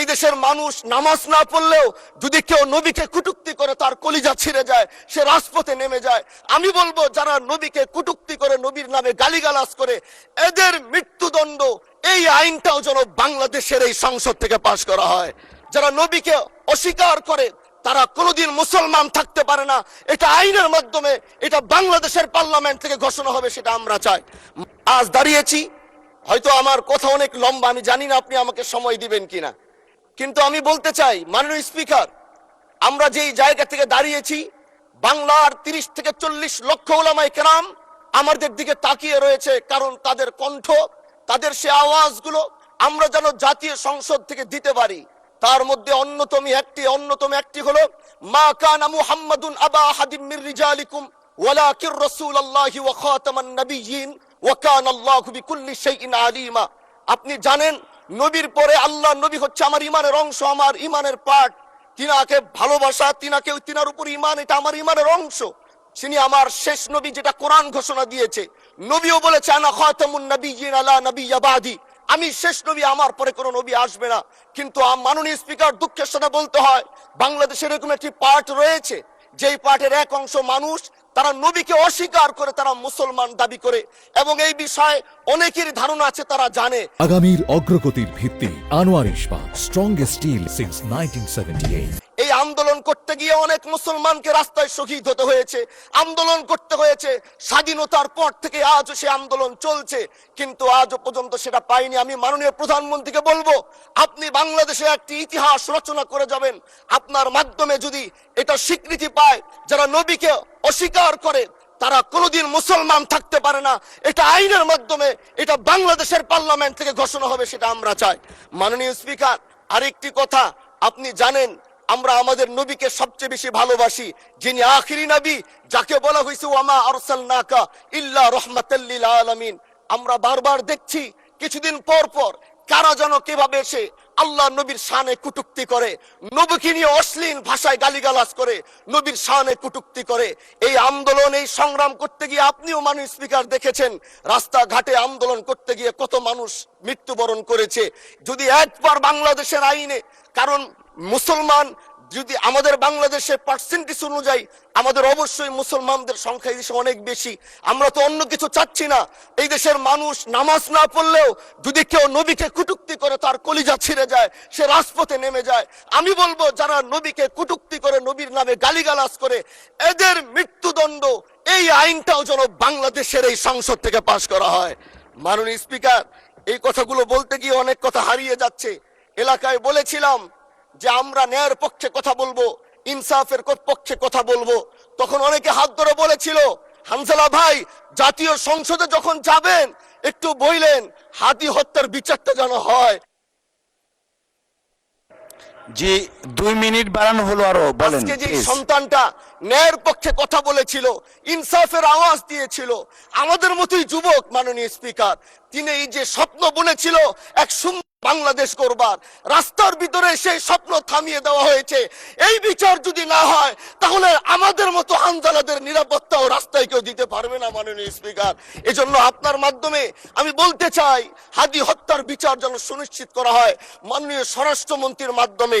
এই দেশের মানুষ নামাজ না পড়লেও যদি কেউ নবীকে কটূক্তি করে তার কলিজা ছিঁড়ে যায়, সে রাজপথে নেমে যায়। আমি বলবো যারা নবীকে কটূক্তি করে, নবীর নামে গালিগালাজ করে, এদের মৃত্যুদণ্ড এই আইনটাও যেন বাংলাদেশের এই সংসদ থেকে পাশ করা হয়। যারা নবীকে অস্বীকার করে তারা কোনোদিন মুসলমান থাকতে পারে না। এটা আইনের মাধ্যমে, এটা বাংলাদেশের পার্লামেন্ট থেকে ঘোষণা হবে, সেটা আমরা চাই। আজ দাঁড়িয়েছি, হয়তো আমার কথা অনেক লম্বা, আমি জানি না আপনি আমাকে সময় দিবেন কিনা, কিন্তু আমি বলতে চাই মাননীয় স্পিকার, আমরা যেই জায়গা থেকে দাঁড়িয়েছি, বাংলার 30 থেকে 40 লক্ষ উলামায়ে কেরাম আমাদের দিকে তাকিয়ে রয়েছে, কারণ তাদের কণ্ঠ, তাদের সে আওয়াজগুলো আমরা যেন জাতীয় সংসদ থেকে দিতে পারি। তার মধ্যে অন্যতম একটি হলো মা কানা মুহাম্মাদুন আবা আহাদিম মির রিজালিকুম ওয়ালাকির রাসূলুল্লাহি ওয়া খাতামান নাবিয়্যিন ওয়া কানাল্লাহু বিকুল্লি শাইইন আলিমা। আপনি জানেন নবীর পরে আল্লাহ নবী হচ্ছে আমার ইমানের অংশ, আমার ইমানের পার্ট। তিনাকে ভালোবাসা, তিনার উপর ইমান, এটা আমার ইমানের অংশ। তিনি আমার শেষ নবী, যেটা কোরআন ঘোষণা দিয়েছে। নবীও বলেছে আনা খাতামুন নাবিয়্যিন আলা নাবিয়্যা বাদি, আমি শেষ নবী, আমার পরে কোনো নবী আসবে না। কিন্তু মাননীয় স্পিকার, দুঃখের সাথে বলতে হয় বাংলাদেশের এরকম একটি পার্ট রয়েছে, যেই পার্টের এক অংশ মানুষ তারা নবীকে অস্বীকার করে, তারা মুসলমান দাবি করে, এবং এই বিষয়ে অনেকেরই ধারণা আছে, তারা জানে। আগামীর অগ্রগতির ভিত্তি আনোয়ার ইস্পাত, স্ট্রংগেস্ট স্টিল সিন্স 1978। এই আন্দোলন করতে গিয়ে অনেক মুসলমানকে রাস্তায় শহীদ হতে হয়েছে, আন্দোলন করতে হয়েছে। স্বাধীনতার পর থেকে আজও সে আন্দোলন চলছে, কিন্তু আজও পর্যন্ত সেটা পাইনি। আমি মাননীয় প্রধানমন্ত্রীকে বলবো, আপনি বাংলাদেশে একটি ইতিহাস রচনা করে যাবেন। আপনার মাধ্যমে যদি এটা স্বীকৃতি পায়, যারা নবীকে অস্বীকার করে তারা কোনোদিন মুসলমান থাকতে পারে না, এটা আইনের মাধ্যমে, এটা বাংলাদেশের পার্লামেন্ট থেকে ঘোষণা হবে, সেটা আমরা চাই। মাননীয় স্পিকার, আরেকটি কথা, আপনি জানেন আমরা আমাদের নবীকে সবচেয়ে বেশি ভালোবাসি, যিনি আখিরি নবী, যাকে বলা হয়েছে ওয়ামা আরসালনাকা ইল্লা রাহমাতাল লিল আলামিন। আমরা বারবার দেখছি কিছুদিন পর পর কারা যেন কিভাবে এসে আল্লাহ নবীর শানে কটূক্তি করে, নবীকে নিয়ে অশ্লীল ভাষায় গালিগালাজ করে, নবীর শানে কটূক্তি করে। এই আন্দোলন, এই সংগ্রাম করতে গিয়ে আপনিও মাননীয় স্পিকার দেখেছেন, রাস্তাঘাটে আন্দোলন করতে গিয়ে কত মানুষ মৃত্যুবরণ করেছে। যদি একবার বাংলাদেশের আইনে, কারণ মুসলমান যদি আমাদের বাংলাদেশের পার্সেন্টেজ অনুযায়ী আমাদের অবশ্যই মুসলমানদের সংখ্যা এই দেশে অনেক বেশি। আমরা তো অন্য কিছু চাচ্ছি না। এই দেশের মানুষ নামাজ না পড়লেও যদি কেউ নবীকে কটূক্তি করে তার কলিজা ছিঁড়ে যায়, সে রাজপথে নেমে যায়। আমি বলবো যারা নবীকে কটূক্তি করে, নবীর নামে গালিগালাজ করে, এদের মৃত্যুদণ্ড এই আইনটাও যেন বাংলাদেশের এই সংসদ থেকে পাশ করা হয়। মাননীয় স্পিকার, এই কথাগুলো বলতে গিয়ে অনেক কথা হারিয়ে যাচ্ছে। এলাকায় বলেছিলাম যে আমরা ন্যায়ের পক্ষে কথা বলবো, ইনসাফের পক্ষে কথা বলবো। তখন অনেকে হাত ধরে বলেছিল, হানজালা ভাই, জাতীয় সংসদে যখন যাবেন একটু বইলেন হাদি হত্যার বিচারটা যেন হয়। জি, 2 মিনিট বাড়ানো হলো, আরো বলেন। আজকে যে সন্তানটা ন্যায়ের পক্ষে কথা বলেছিল, ইনসাফের আওয়াজ দিয়েছিল, আমাদের মতোই যুবক, মাননীয় স্পিকার, তিনি এই যে স্বপ্ন বুনেছিল এক সুন্দর বাংলাদেশ করবার, রাস্তার ভিতরে সেই স্বপ্ন থামিয়ে দেওয়া হয়েছে। এই বিচার যদি না হয় তাহলে আমাদের মতো হানজালাদের নিরাপত্তাও রাস্তায় কেউ দিতে পারবে না, মাননীয় স্পিকার। এজন্য আপনার মাধ্যমে আমি বলতে চাই, হাদি হত্যার বিচার যেন সুনিশ্চিত করা হয় মাননীয় স্বরাষ্ট্রমন্ত্রীর মাধ্যমে।